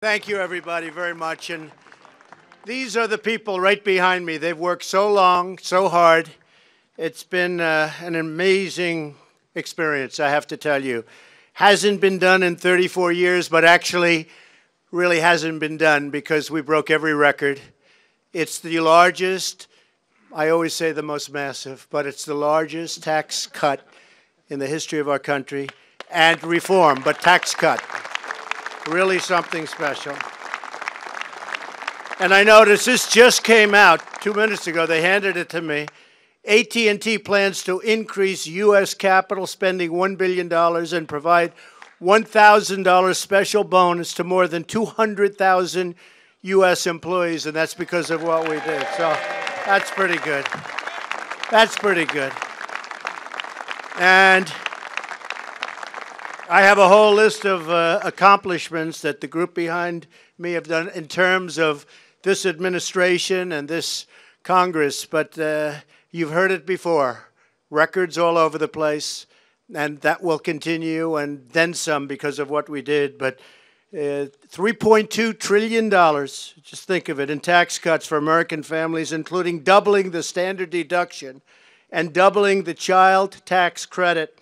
Thank you, everybody, very much. And these are the people right behind me. They've worked so long, so hard. It's been an amazing experience, I have to tell you. Hasn't been done in 34 years, but actually really hasn't been done because we broke every record. It's the largest, I always say the most massive, but it's the largest tax cut in the history of our country, and reform, but tax cut. Really something special. And I noticed this just came out 2 minutes ago. They handed it to me. AT&T plans to increase U.S. capital spending $1 billion and provide $1,000 special bonus to more than 200,000 U.S. employees, and that's because of what we did. So that's pretty good. That's pretty good. And I have a whole list of accomplishments that the group behind me have done in terms of this administration and this Congress, but you've heard it before. Records all over the place, and that will continue, and then some because of what we did. But $3.2 trillion, just think of it, in tax cuts for American families, including doubling the standard deduction and doubling the child tax credit.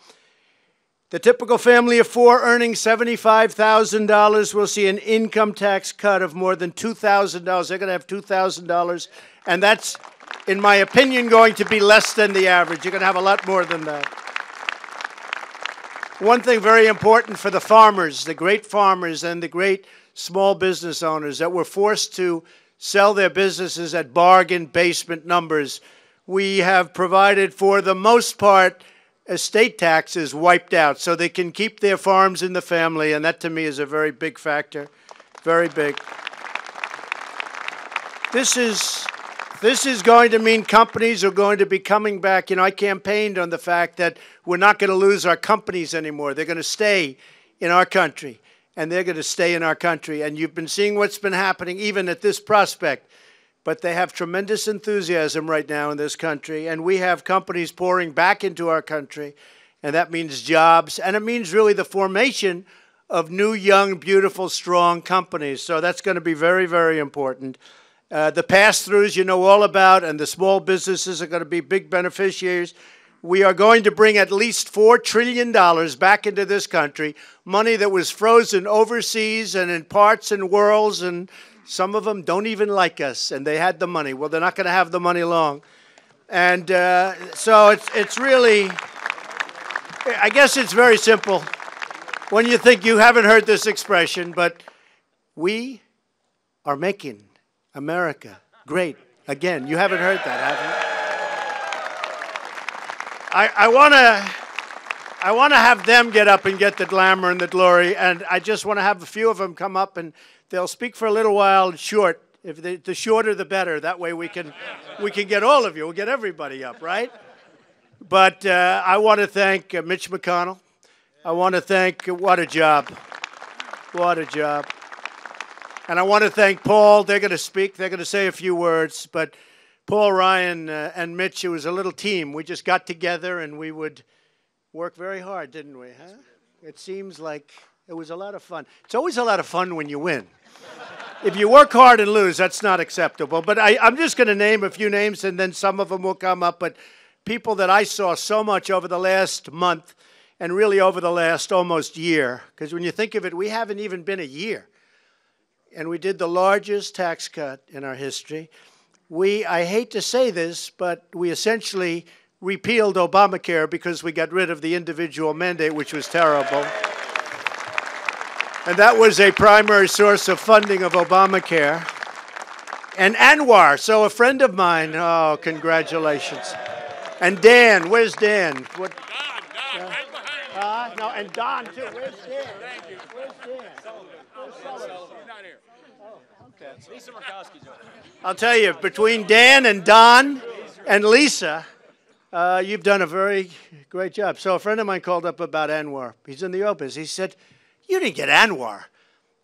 The typical family of four earning $75,000 will see an income tax cut of more than $2,000. They're going to have $2,000, and that's, in my opinion, going to be less than the average. You're going to have a lot more than that. One thing very important for the farmers, the great farmers and the great small business owners that were forced to sell their businesses at bargain basement numbers, we have provided, for the most part, estate taxes wiped out so they can keep their farms in the family, and that to me is a very big factor, very big. This is going to mean companies are going to be coming back. You know, I campaigned on the fact that we're not going to lose our companies anymore. They're going to stay in our country, and they're going to stay in our country. And you've been seeing what's been happening even at this prospect. But they have tremendous enthusiasm right now in this country, and we have companies pouring back into our country, and that means jobs, and it means really the formation of new, young, beautiful, strong companies. So that's going to be very, very important. The pass-throughs you know all about, and the small businesses are going to be big beneficiaries. We are going to bring at least $4 trillion back into this country, money that was frozen overseas and in parts and worlds, and some of them don't even like us, and they had the money. Well, they're not going to have the money long. And so it's really, I guess it's very simple when you think you haven't heard this expression, but we are making America great again. You haven't heard that, have you? I want to have them get up and get the glamour and the glory, and I just want to have a few of them come up, and they'll speak for a little while short. The shorter, the better. That way we can get all of you. We'll get everybody up, right? But I want to thank Mitch McConnell. I want to thank, what a job. What a job. And I want to thank Paul. They're going to speak. They're going to say a few words. But Paul, Ryan, and Mitch, it was a little team. We just got together, and we would work very hard, didn't we? Huh? It seems like it was a lot of fun. It's always a lot of fun when you win. If you work hard and lose, that's not acceptable. But I'm just going to name a few names, and then some of them will come up. But people that I saw so much over the last month and really over the last almost year, because when you think of it, we haven't even been a year. And we did the largest tax cut in our history. I hate to say this, but we essentially repealed Obamacare because we got rid of the individual mandate, which was terrible. And that was a primary source of funding of Obamacare. And Anwar, so a friend of mine, oh, congratulations. And Dan, where's Dan? What? Don, right behind you. No, and Don, too. Where's Dan? Thank you. Where's Dan? Where's Sullivan? He's not here. Oh, okay. Lisa Murkowski's over. I'll tell you, between Dan and Don and Lisa, you've done a very great job. So a friend of mine called up about Anwar. He's in the office. He said, "You didn't get Anwar."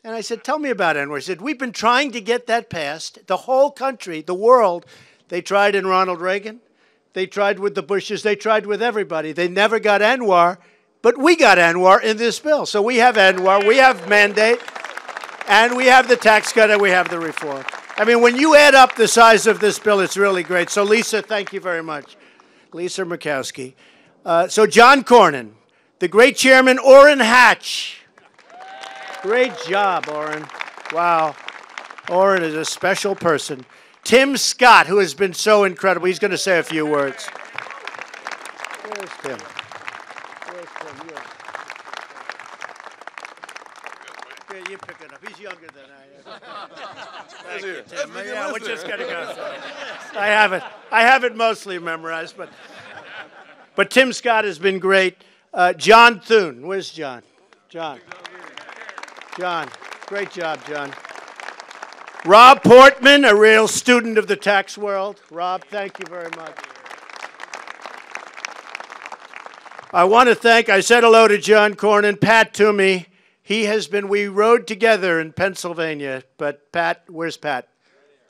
And I said, "Tell me about Anwar." He said, "We've been trying to get that passed. The whole country, the world, they tried in Ronald Reagan. They tried with the Bushes. They tried with everybody. They never got Anwar, but we got Anwar in this bill. So we have Anwar. We have mandate. And we have the tax cut and we have the reform. I mean, when you add up the size of this bill, it's really great. So, Lisa, thank you very much. Lisa Murkowski. So, John Cornyn, the great chairman, Orrin Hatch. Great job, Orrin. Wow. Orrin is a special person. Tim Scott, who has been so incredible. He's going to say a few words. Where's Tim? Where's Tim? Yeah, you pick it up. He's younger than I am. Thank you, Tim. Yeah, we're just going to go. I have it mostly memorized, but Tim Scott has been great. John Thune. Where's John? John. Great job, John. Rob Portman, a real student of the tax world. Rob, thank you very much. I want to thank, I said hello to John Cornyn, Pat Toomey. We rode together in Pennsylvania, but Pat, where's Pat?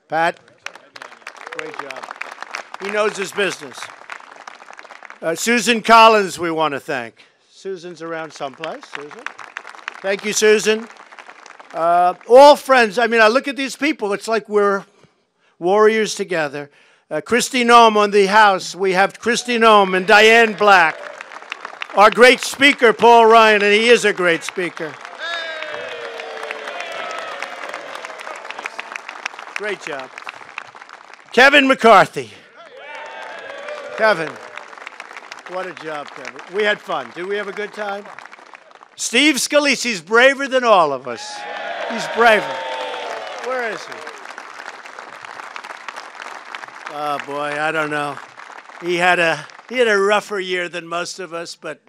Pat? Great job. He knows his business. Susan Collins, we want to thank. Susan's around someplace. Susan. Thank you, Susan. All friends. I mean, I look at these people. It's like we're warriors together. Kristi Noem on the House. We have Kristi Noem and Diane Black. Our great speaker, Paul Ryan, and he is a great speaker. Great job. Kevin McCarthy. Kevin. What a job, Kevin. We had fun. Did we have a good time? Steve Scalise, he's braver than all of us. He's braver. Where is he? Oh, boy, I don't know. He had a rougher year than most of us, but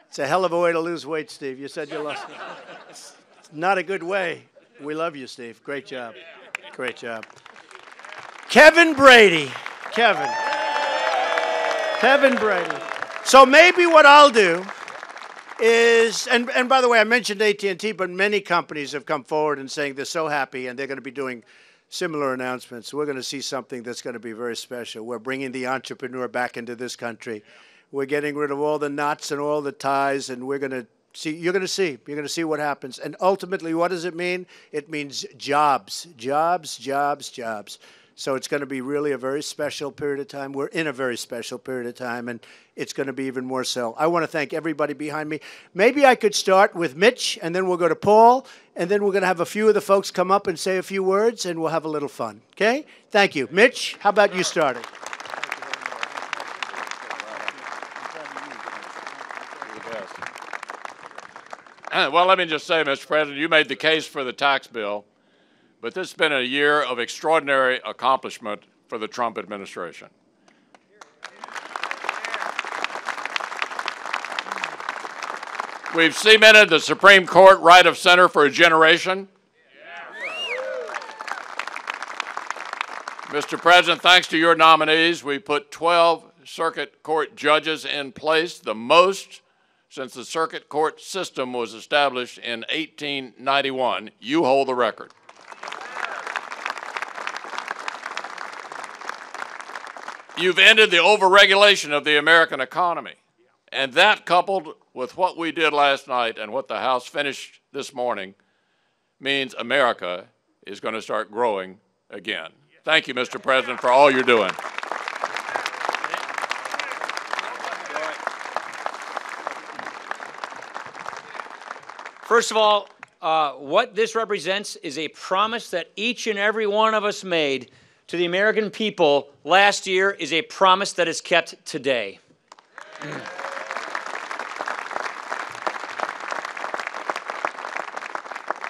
it's a hell of a way to lose weight, Steve. You said you lost it. It's not a good way. We love you, Steve. Great job. Great job. Kevin Brady. Kevin Brady. So maybe what I'll do is, and by the way, I mentioned AT&T, but many companies have come forward and saying they're so happy and they're going to be doing similar announcements. We're going to see something that's going to be very special. We're bringing the entrepreneur back into this country. We're getting rid of all the knots and all the ties, and we're going to see. You're going to see what happens. And ultimately, what does it mean? It means jobs, jobs, jobs, jobs. So it's going to be really a very special period of time. We're in a very special period of time, and it's going to be even more so. I want to thank everybody behind me. Maybe I could start with Mitch, and then we'll go to Paul, and then we're going to have a few of the folks come up and say a few words, and we'll have a little fun. Okay? Thank you. Mitch, how about you starting? Well, let me just say, Mr. President, you made the case for the tax bill. But this has been a year of extraordinary accomplishment for the Trump administration. We've cemented the Supreme Court right of center for a generation. Mr. President, thanks to your nominees, we put 12 circuit court judges in place, the most since the circuit court system was established in 1891. You hold the record. You've ended the overregulation of the American economy. And that, coupled with what we did last night and what the House finished this morning, means America is going to start growing again. Thank you, Mr. President, for all you're doing. First of all, what this represents is a promise that each and every one of us made to the American people last year is a promise that is kept today.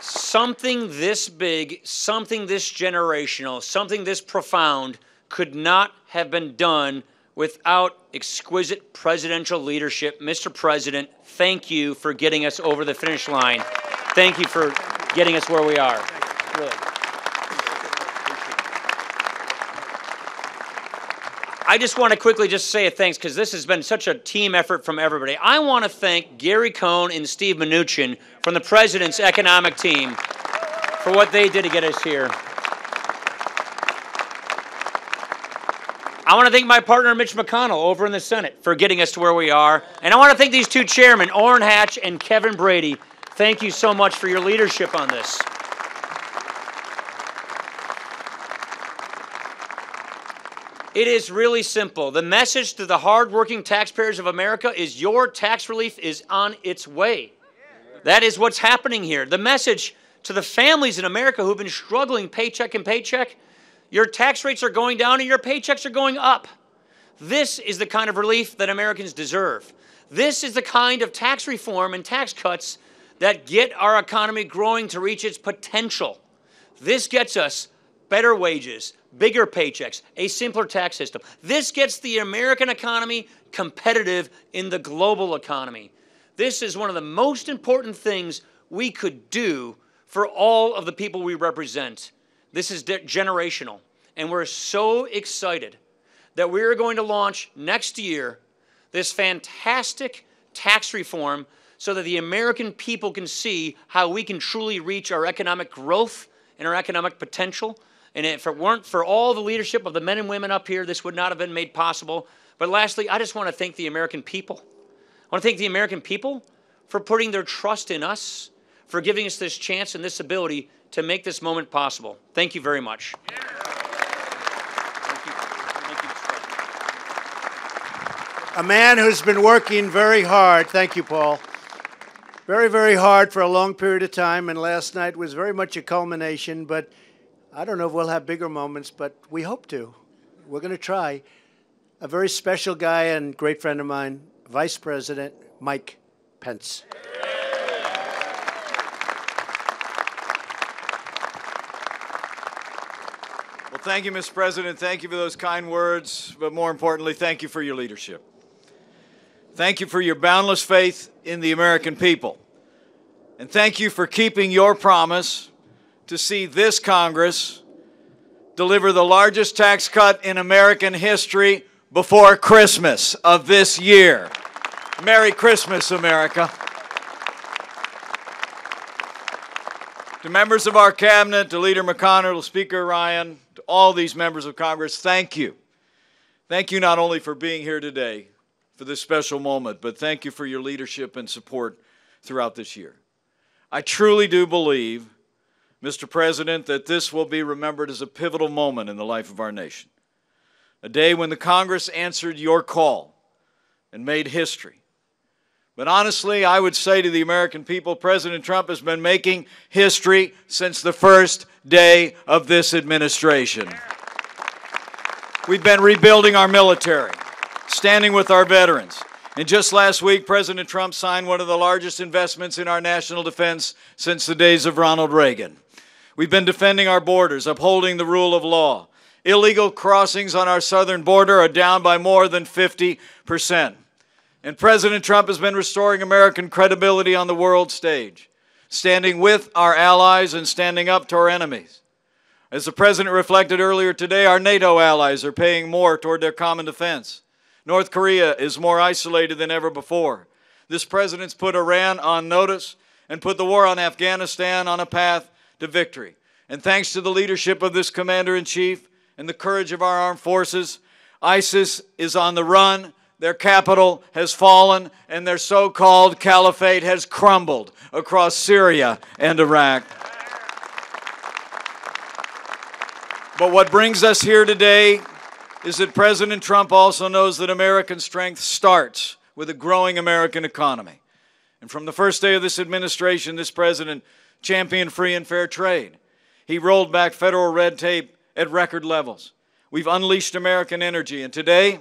Something this big, something this generational, something this profound could not have been done without exquisite presidential leadership. Mr. President, thank you for getting us over the finish line. Thank you for getting us where we are. Really. I just want to quickly just say a thanks because this has been such a team effort from everybody. I want to thank Gary Cohn and Steve Mnuchin from the President's economic team for what they did to get us here. I want to thank my partner Mitch McConnell over in the Senate for getting us to where we are. And I want to thank these two chairmen, Orrin Hatch and Kevin Brady. Thank you so much for your leadership on this. It is really simple. The message to the hardworking taxpayers of America is your tax relief is on its way. That is what's happening here. The message to the families in America who've been struggling paycheck and paycheck, your tax rates are going down and your paychecks are going up. This is the kind of relief that Americans deserve. This is the kind of tax reform and tax cuts that get our economy growing to reach its potential. This gets us better wages, bigger paychecks, a simpler tax system. This gets the American economy competitive in the global economy. This is one of the most important things we could do for all of the people we represent. This is generational, and we're so excited that we're going to launch next year this fantastic tax reform so that the American people can see how we can truly reach our economic growth and our economic potential. And if it weren't for all the leadership of the men and women up here, this would not have been made possible. But lastly, I just want to thank the American people. I want to thank the American people for putting their trust in us, for giving us this chance and this ability to make this moment possible. Thank you very much. A man who's been working very hard, thank you, Paul, very, very hard for a long period of time, and last night was very much a culmination, but I don't know if we'll have bigger moments, but we hope to. We're going to try. A very special guy and great friend of mine, Vice President Mike Pence. Well, thank you, Mr. President. Thank you for those kind words, but more importantly, thank you for your leadership. Thank you for your boundless faith in the American people. And thank you for keeping your promise to see this Congress deliver the largest tax cut in American history before Christmas of this year. Merry Christmas, America. To members of our cabinet, to Leader McConnell, to Speaker Ryan, to all these members of Congress, thank you. Thank you not only for being here today for this special moment, but thank you for your leadership and support throughout this year. I truly do believe, Mr. President, that this will be remembered as a pivotal moment in the life of our nation. A day when the Congress answered your call and made history. But honestly, I would say to the American people, President Trump has been making history since the first day of this administration. We've been rebuilding our military, standing with our veterans. And just last week, President Trump signed one of the largest investments in our national defense since the days of Ronald Reagan. We've been defending our borders, upholding the rule of law. Illegal crossings on our southern border are down by more than 50%. And President Trump has been restoring American credibility on the world stage, standing with our allies and standing up to our enemies. As the President reflected earlier today, our NATO allies are paying more toward their common defense. North Korea is more isolated than ever before. This President's put Iran on notice and put the war on Afghanistan on a path to victory. And thanks to the leadership of this Commander-in-Chief and the courage of our armed forces, ISIS is on the run, their capital has fallen, and their so-called caliphate has crumbled across Syria and Iraq. But what brings us here today is that President Trump also knows that American strength starts with a growing American economy. And from the first day of this administration, this President championed free and fair trade. He rolled back federal red tape at record levels. We've unleashed American energy. And today,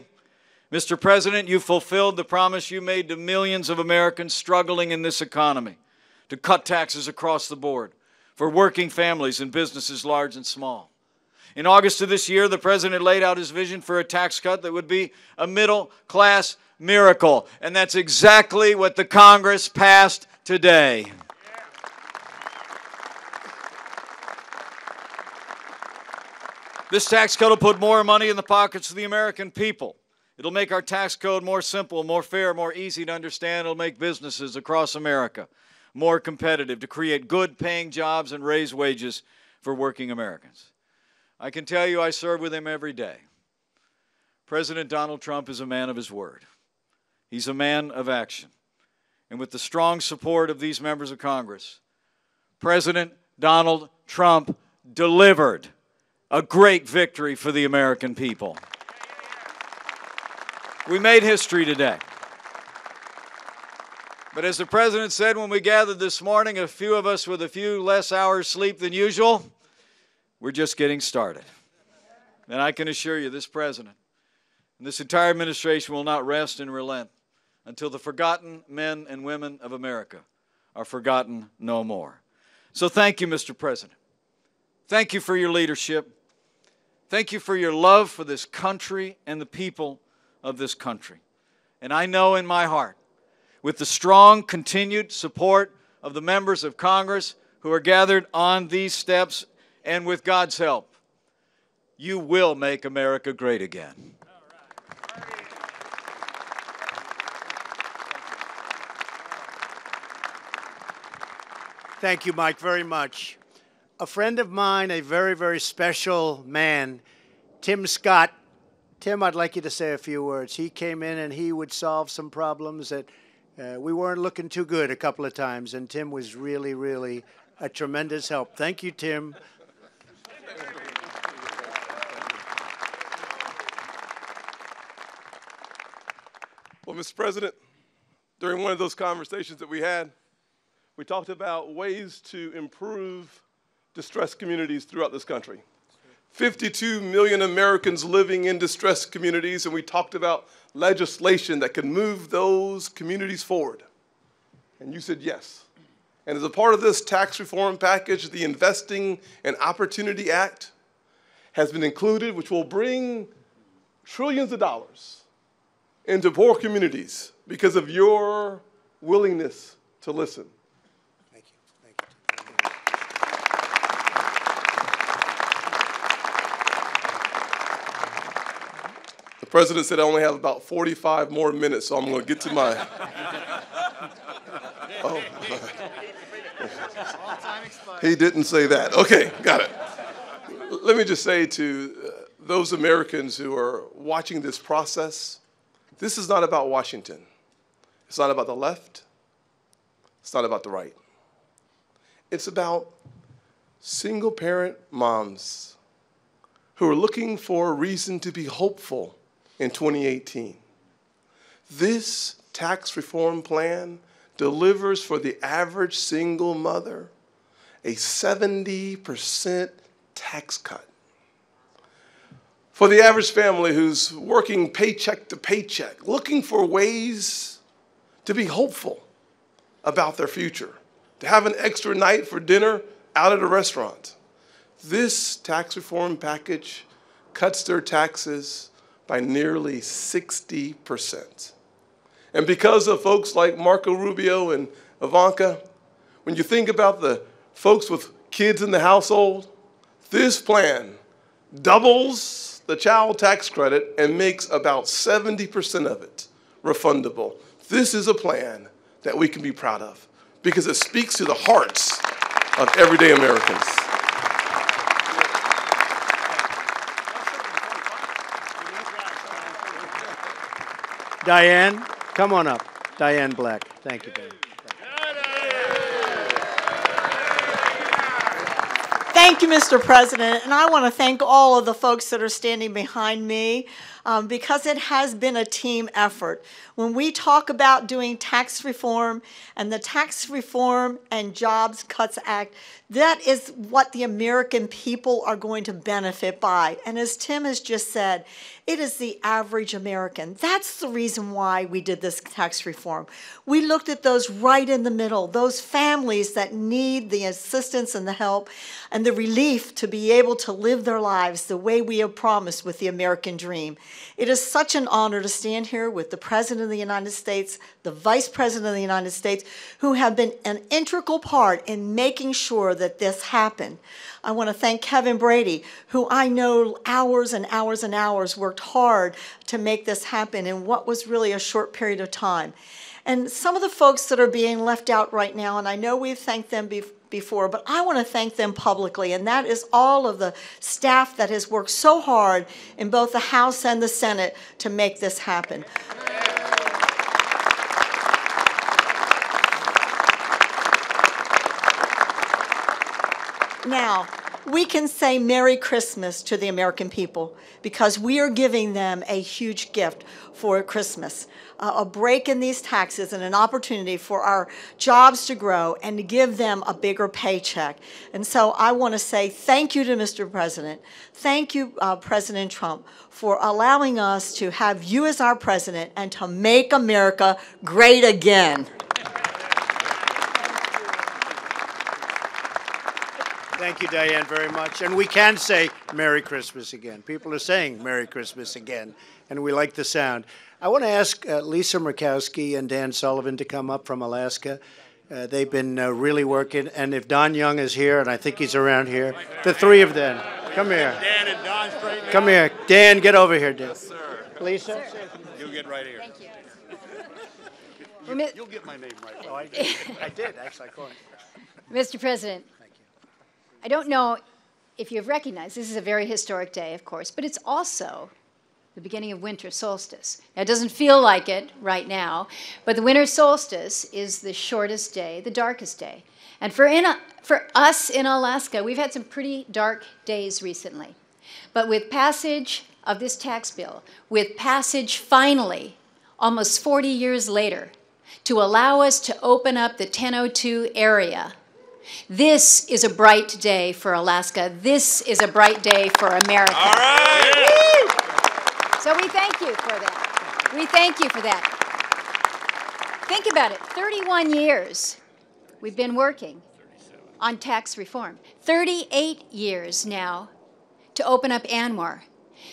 Mr. President, you fulfilled the promise you made to millions of Americans struggling in this economy to cut taxes across the board for working families and businesses large and small. In August of this year, the President laid out his vision for a tax cut that would be a middle-class miracle. And that's exactly what the Congress passed today. This tax cut will put more money in the pockets of the American people. It'll make our tax code more simple, more fair, more easy to understand. It'll make businesses across America more competitive to create good-paying jobs and raise wages for working Americans. I can tell you I serve with him every day. President Donald Trump is a man of his word. He's a man of action. And with the strong support of these members of Congress, President Donald Trump delivered a great victory for the American people. We made history today. But as the President said when we gathered this morning, a few of us with a few less hours sleep than usual, we're just getting started. And I can assure you, this President and this entire administration will not rest and relent until the forgotten men and women of America are forgotten no more. So thank you, Mr. President. Thank you for your leadership. Thank you for your love for this country and the people of this country. And I know in my heart, with the strong continued support of the members of Congress who are gathered on these steps, and with God's help, you will make America great again. Thank you, Mike, very much. A friend of mine, a very, very special man, Tim Scott. Tim, I'd like you to say a few words. He came in and he would solve some problems that we weren't looking too good a couple of times, and Tim was really, really a tremendous help. Thank you, Tim. Well, Mr. President, during one of those conversations that we had, we talked about ways to improve distressed communities throughout this country. 52 million Americans living in distressed communities, and we talked about legislation that could move those communities forward. And you said yes. And as a part of this tax reform package, the Investing in Opportunity Act has been included, which will bring trillions of dollars into poor communities because of your willingness to listen. Thank you. The President said I only have about 45 more minutes, so I'm going to get to my... Oh. He didn't say that. Okay, got it. Let me just say to those Americans who are watching this process, this is not about Washington. It's not about the left. It's not about the right. It's about single-parent moms who are looking for a reason to be hopeful in 2018. This tax reform plan delivers for the average single mother a 70% tax cut. For the average family who's working paycheck to paycheck, looking for ways to be hopeful about their future, to have an extra night for dinner out at a restaurant. This tax reform package cuts their taxes by nearly 60%. And because of folks like Marco Rubio and Ivanka, when you think about the folks with kids in the household, this plan doubles the child tax credit and makes about 70% of it refundable. This is a plan that we can be proud of because it speaks to the hearts of everyday Americans. Diane, come on up. Diane Black. Thank you, Diane. Thank you, Mr. President, and I want to thank all of the folks that are standing behind me because it has been a team effort. When we talk about doing tax reform and the Tax Reform and Jobs Cuts Act, that is what the American people are going to benefit by. And as Tim has just said, it is the average American. That's the reason why we did this tax reform. We looked at those right in the middle, those families that need the assistance and the help and the relief to be able to live their lives the way we have promised with the American dream. It is such an honor to stand here with the President of the United States, the Vice President of the United States, who have been an integral part in making sure that this happened. I want to thank Kevin Brady, who I know hours and hours and hours worked hard to make this happen in what was really a short period of time. And some of the folks that are being left out right now, and I know we've thanked them before, but I want to thank them publicly, and that is all of the staff that has worked so hard in both the House and the Senate to make this happen. Now, we can say Merry Christmas to the American people because we are giving them a huge gift for Christmas, a break in these taxes and an opportunity for our jobs to grow and to give them a bigger paycheck. And so I want to say thank you to Mr. President. Thank you, President Trump, for allowing us to have you as our president and to make America great again. Thank you, Diane, very much. And we can say Merry Christmas again. People are saying Merry Christmas again, and we like the sound. I want to ask Lisa Murkowski and Dan Sullivan to come up from Alaska. They've been really working. And if Don Young is here, and I think he's around here, the three of them, come here. Dan and Don straight now. Come here. Dan, get over here, Dan. Yes, sir. Lisa? You get right here. Thank you. You'll get my name right. Oh, I did, actually. I called him. Mr. President, I don't know if you've recognized, this is a very historic day, of course, but it's also the beginning of winter solstice. Now, it doesn't feel like it right now, but the winter solstice is the shortest day, the darkest day. And for us in Alaska, we've had some pretty dark days recently. But with passage of this tax bill, with passage finally, almost 40 years later, to allow us to open up the 1002 area, this is a bright day for Alaska. This is a bright day for America. All right. So we thank you for that. We thank you for that. Think about it. 31 years we've been working on tax reform. 38 years now to open up ANWR.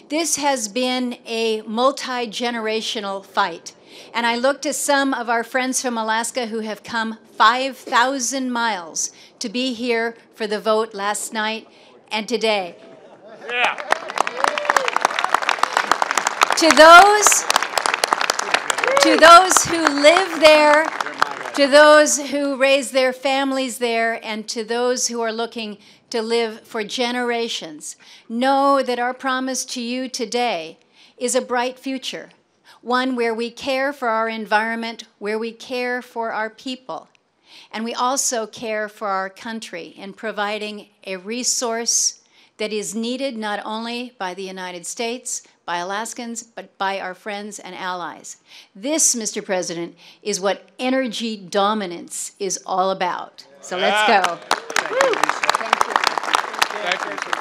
This has been a multi-generational fight. And I look to some of our friends from Alaska who have come 5,000 miles to be here for the vote last night and today. Yeah. To those who live there, to those who raise their families there, and to those who are looking to live for generations, know that our promise to you today is a bright future. One where we care for our environment, where we care for our people, and we also care for our country in providing a resource that is needed not only by the United States, by Alaskans, but by our friends and allies. This, Mr. President, is what energy dominance is all about. So let's go. Thank you, Lisa. Thank you. Thank you.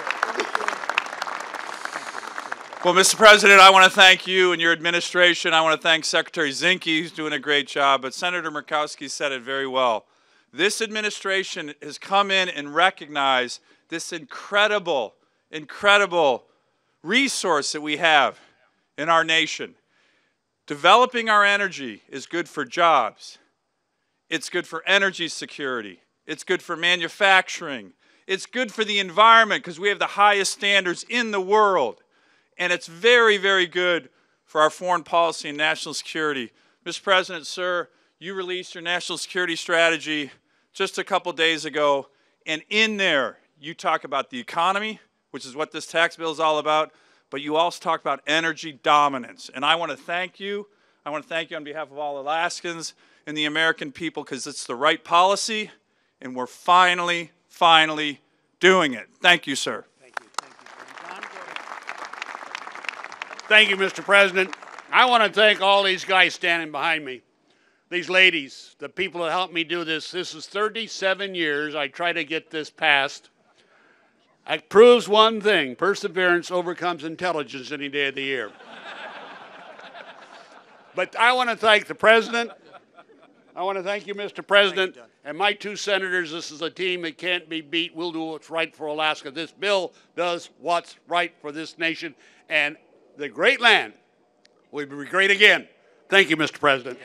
Well, Mr. President, I want to thank you and your administration. I want to thank Secretary Zinke, who's doing a great job. But Senator Murkowski said it very well. This administration has come in and recognized this incredible, incredible resource that we have in our nation. Developing our energy is good for jobs. It's good for energy security. It's good for manufacturing. It's good for the environment because we have the highest standards in the world. And it's very, very good for our foreign policy and national security. Mr. President, sir, you released your national security strategy just a couple days ago, and in there you talk about the economy, which is what this tax bill is all about, but you also talk about energy dominance. And I want to thank you. I want to thank you on behalf of all Alaskans and the American people because it's the right policy, and we're finally doing it. Thank you, sir. Thank you, Mr. President. I want to thank all these guys standing behind me, these ladies, the people that helped me do this. This is 37 years I try to get this passed. It proves one thing: perseverance overcomes intelligence any day of the year. But I want to thank the President. I want to thank you, Mr. President, and my two senators. This is a team that can't be beat. We'll do what's right for Alaska. This bill does what's right for this nation, and the great land will be great again. Thank you, Mr. President.